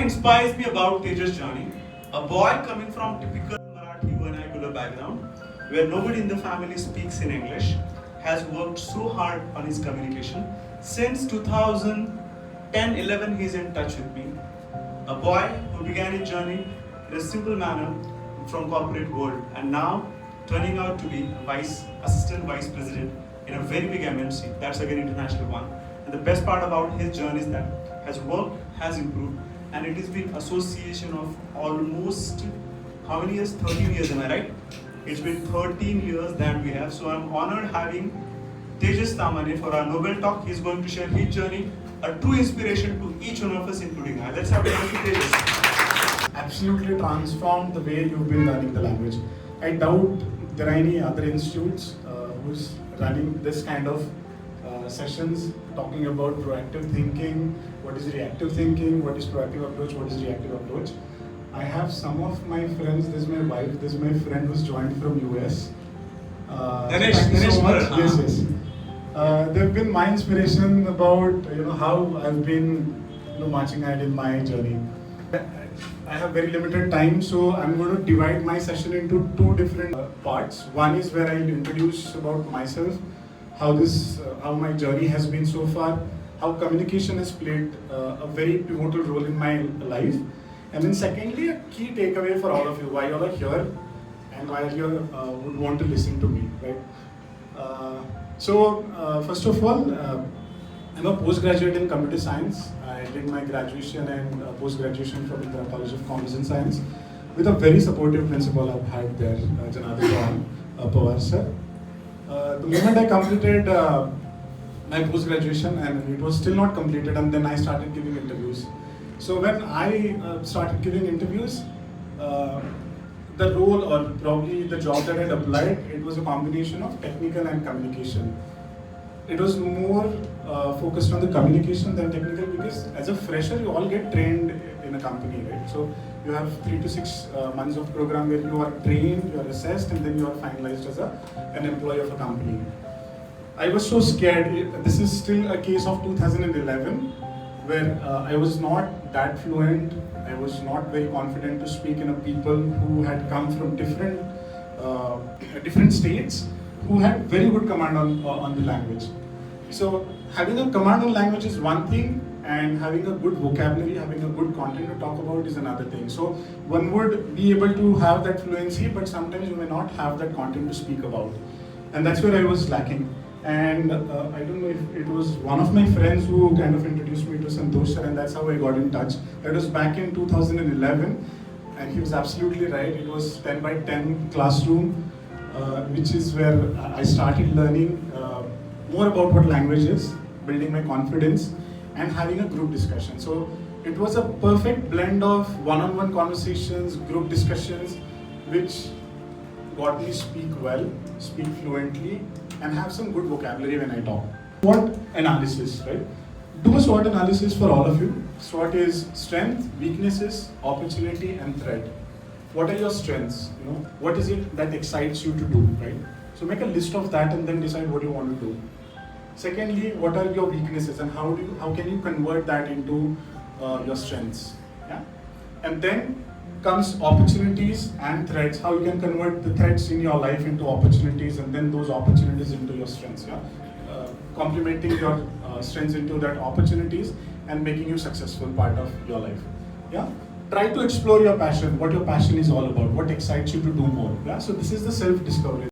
inspires me about Tejas' journey? A boy coming from typical Marathi vernacular background, where nobody in the family speaks in English, has worked so hard on his communication. Since 2010-11, he's in touch with me. A boy who began his journey in a simple manner from corporate world, and now turning out to be assistant vice president in a very big MNC. That's again international one. And the best part about his journey is that has worked, has improved, and it has been association of almost how many years? 13 years, am I right? It's been 13 years that we have. So I'm honored having Tejas Tamhane for our Nobel talk. He's going to share his journey, a true inspiration to each one of us, including I. Let's have a look at Tejas. Absolutely transformed the way you've been learning the language. I doubt there are any other institutes who's running this kind of sessions talking about proactive thinking, what is reactive thinking, what is proactive approach, what is reactive approach. I have some of my friends, this is my wife, this is my friend who's joined from US. Thank you so much. Yes. They've been my inspiration about how I've been marching ahead in my journey. I have very limited time, so I'm going to divide my session into two different parts. One is where I'll introduce about myself, how my journey has been so far, how communication has played a very pivotal role in my life, and then secondly, a key takeaway for all of you, why you are here and why you would want to listen to me, right? First of all, I'm a postgraduate in computer science. I did my graduation and post-graduation from the College of Commerce and Science with a very supportive principal I've had there, Janardhan Pawar sir. The moment I completed my post-graduation, and it was still not completed, and then I started giving interviews. So when I started giving interviews, the role or probably the job that I'd applied, it was a combination of technical and communication. It was more focused on the communication than technical, because as a fresher you all get trained in a company, right? So you have 3 to 6 months of program where you are trained, you are assessed, and then you are finalized as an employee of a company. I was so scared. This is still a case of 2011 where I was not that fluent. I was not very confident to speak in a people who had come from different states, who had very good command on the language. So having a command on language is one thing, and having a good vocabulary, having a good content to talk about is another thing. So one would be able to have that fluency, but sometimes you may not have that content to speak about. And that's where I was lacking. And I don't know if it was one of my friends who kind of introduced me to Santosh, and that's how I got in touch. That was back in 2011, and he was absolutely right. It was 10 by 10 classroom, which is where I started learning more about what language is, building my confidence, and having a group discussion. So it was a perfect blend of one-on-one conversations, group discussions, which got me speak well, speak fluently, and have some good vocabulary when I talk. SWOT analysis, right? Do a SWOT analysis for all of you. SWOT is strength, weaknesses, opportunity, and threat. What are your strengths? What is it that excites you to do, right? So make a list of that and then decide what you want to do. Secondly, what are your weaknesses, and how can you convert that into your strengths? Yeah, and then comes opportunities and threats. How you can convert the threats in your life into opportunities, and then those opportunities into your strengths. Yeah, complementing your strengths into that opportunities and making you successful part of your life. Yeah. Try to explore your passion, what your passion is all about, what excites you to do more. Yeah? So this is the self-discovery.